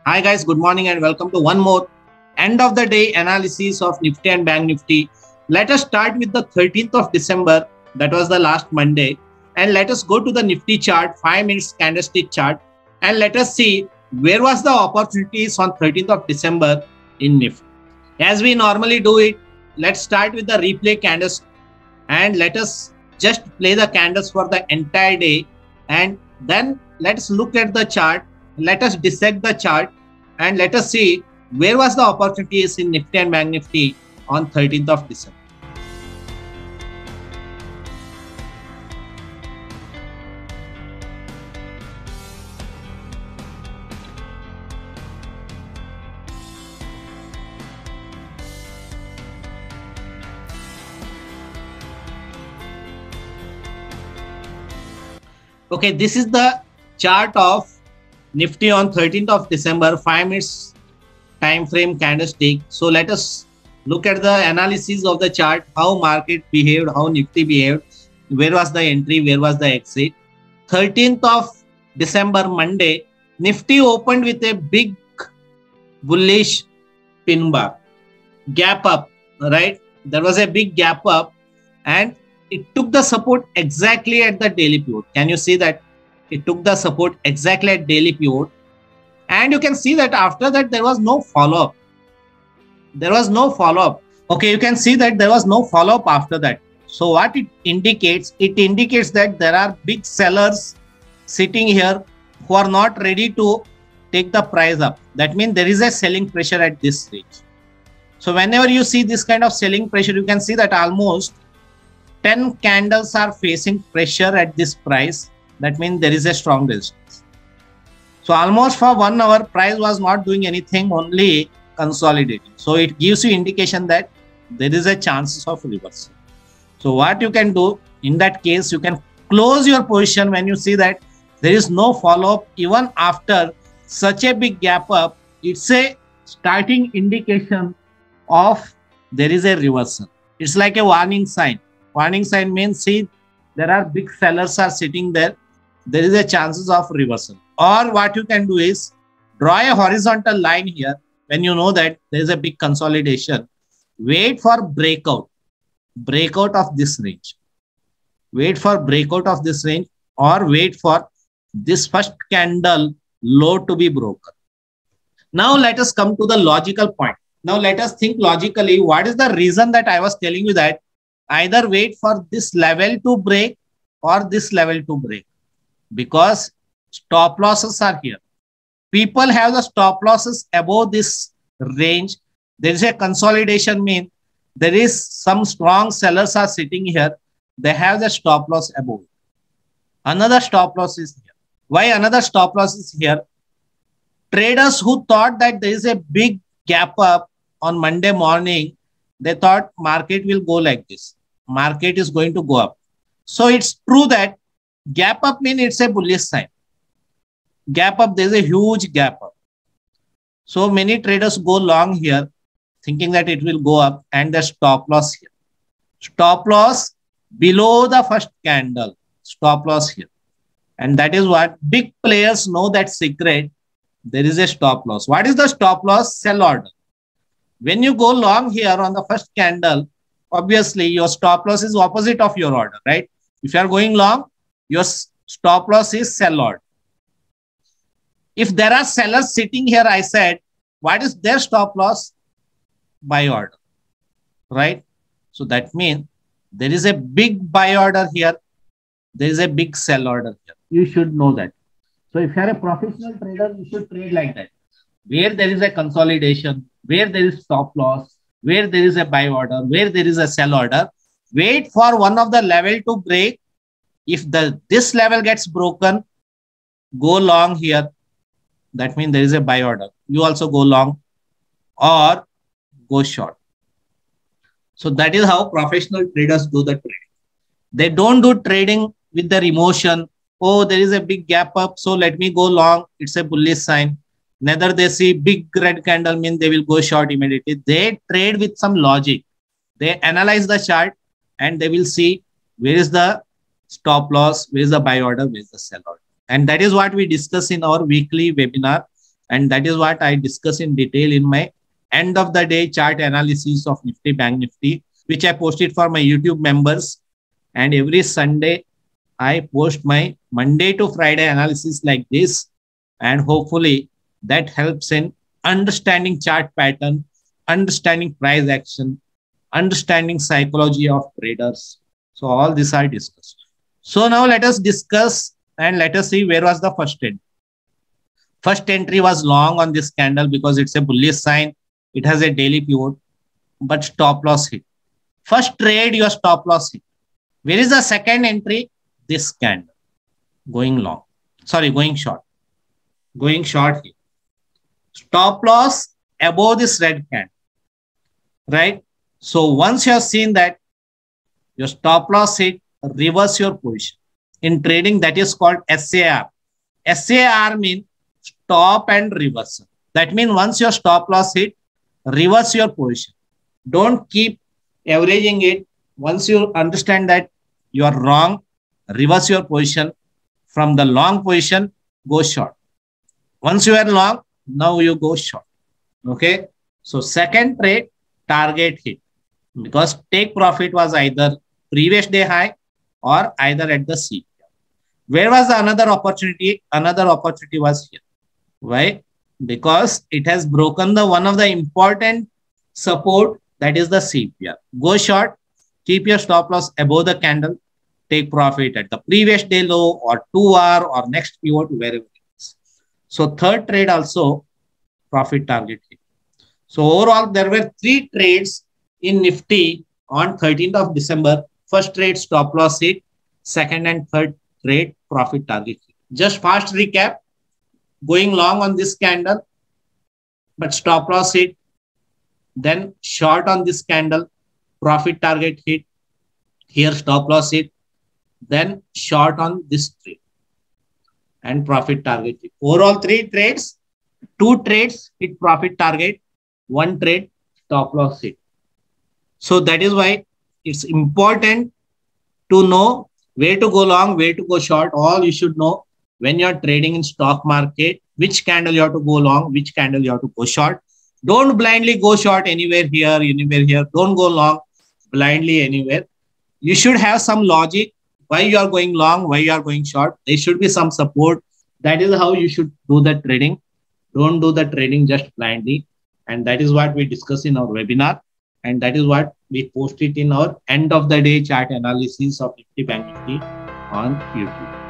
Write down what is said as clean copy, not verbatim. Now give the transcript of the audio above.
Hi guys, good morning and welcome to one more end of the day analysis of Nifty and Bank Nifty. Let us start with the 13th of December. That was the last Monday. And let us go to the Nifty chart, 5 minutes candlestick chart. And let us see where was the opportunities on 13th of December in Nifty. As we normally do it, let's start with the replay candles. And let us just play the candles for the entire day. And then let's look at the chart. Let us dissect the chart and let us see where was the opportunities in Nifty and Bank Nifty on 13th of December. Okay, this is the chart of Nifty on 13th of December, 5 minutes time frame candlestick. So let us look at the analysis of the chart, how market behaved, how Nifty behaved, where was the entry, where was the exit. 13th of December, Monday, Nifty opened with a big bullish pin bar, gap up, right? There was a big gap up and it took the support exactly at the daily pivot. Can you see that? It took the support exactly at daily pivot. And you can see that after that, there was no follow-up. There was no follow-up. Okay, you can see that there was no follow-up after that. So what it indicates that there are big sellers sitting here who are not ready to take the price up. That means there is a selling pressure at this stage. So whenever you see this kind of selling pressure, you can see that almost 10 candles are facing pressure at this price. That means there is a strong resistance. So almost for 1 hour, price was not doing anything, only consolidating. So it gives you indication that there is a chances of reversal. So what you can do in that case, you can close your position when you see that there is no follow-up even after such a big gap up. It's a starting indication of there is a reversal. It's like a warning sign. Warning sign means, see, there are big sellers are sitting there. There is a chances of reversal. Or what you can do is draw a horizontal line here when you know that there is a big consolidation. Wait for breakout of this range. Wait for breakout of this range or wait for this first candle low to be broken. Now let us come to the logical point. Now let us think logically, what is the reason that I was telling you that either wait for this level to break or this level to break? Because stop losses are here. People have the stop losses above this range. There is a consolidation, mean there is some strong sellers are sitting here. They have the stop loss above. Another stop loss is here. Why another stop loss is here? Traders who thought that there is a big gap up on Monday morning, they thought market will go like this. Market is going to go up. So it's true that gap up means it's a bullish sign. Gap up, there's a huge gap up. So many traders go long here thinking that it will go up and the stop loss here. Stop loss below the first candle. Stop loss here. And that is what big players know that secret. There is a stop loss. What is the stop loss? Sell order. When you go long here on the first candle, obviously your stop loss is opposite of your order, right? If you are going long, your stop loss is sell order. If there are sellers sitting here, I said, what is their stop loss? Buy order, right? So that means there is a big buy order here. There is a big sell order here. You should know that. So if you are a professional trader, you should trade like that. Where there is a consolidation, where there is stop loss, where there is a buy order, where there is a sell order, wait for one of the level to break. If this level gets broken, go long here. That means there is a buy order. You also go long or go short. So that is how professional traders do the trading. They don't do trading with their emotion. Oh, there is a big gap up, so let me go long. It's a bullish sign. Neither they see big red candle mean they will go short immediately. They trade with some logic. They analyze the chart and they will see where is the stop loss, where is the buy order, where is the sell order. And that is what we discuss in our weekly webinar. And that is what I discuss in detail in my end of the day chart analysis of Nifty Bank Nifty, which I posted for my YouTube members. And every Sunday, I post my Monday to Friday analysis like this. And hopefully that helps in understanding chart pattern, understanding price action, understanding psychology of traders. So all these are discussed. So now let us discuss and let us see where was the first entry. First entry was long on this candle because it's a bullish sign. It has a daily pivot, but stop loss hit. First trade, your stop loss hit. Where is the second entry? This candle going long. Sorry, going short. Going short here. Stop loss above this red candle. Right? So once you have seen that your stop loss hit, reverse your position. In trading, that is called SAR. SAR means stop and reversal. That means once your stop loss hit, reverse your position. Don't keep averaging it. Once you understand that you are wrong, reverse your position. From the long position, go short. Once you are long, now you go short. Okay. So second trade, target hit. Because take profit was either previous day high or either at the CPR. Where was the another opportunity? Another opportunity was here. Why? Because it has broken the one of the important support, that is the CPR. Go short, keep your stop loss above the candle, take profit at the previous day low or 2 hour or next pivot, wherever it is. So third trade also profit target hit. So overall, there were 3 trades in Nifty on 13th of December. First trade stop loss hit, second and third trade profit target hit. Just fast recap. Going long on this candle, but stop loss hit. Then short on this candle, profit target hit. Here stop loss hit. Then short on this trade and profit target hit. Overall 3 trades, 2 trades hit profit target, 1 trade stop loss hit. So that is why it's important to know where to go long, where to go short. All you should know when you're trading in stock market, which candle you have to go long, which candle you have to go short. Don't blindly go short anywhere here, anywhere here. Don't go long blindly anywhere. You should have some logic why you are going long, why you are going short. There should be some support. That is how you should do the trading. Don't do the trading just blindly. And that is what we discuss in our webinar. And that is what we post it in our end of the day chart analysis of Nifty Bank Nifty on YouTube.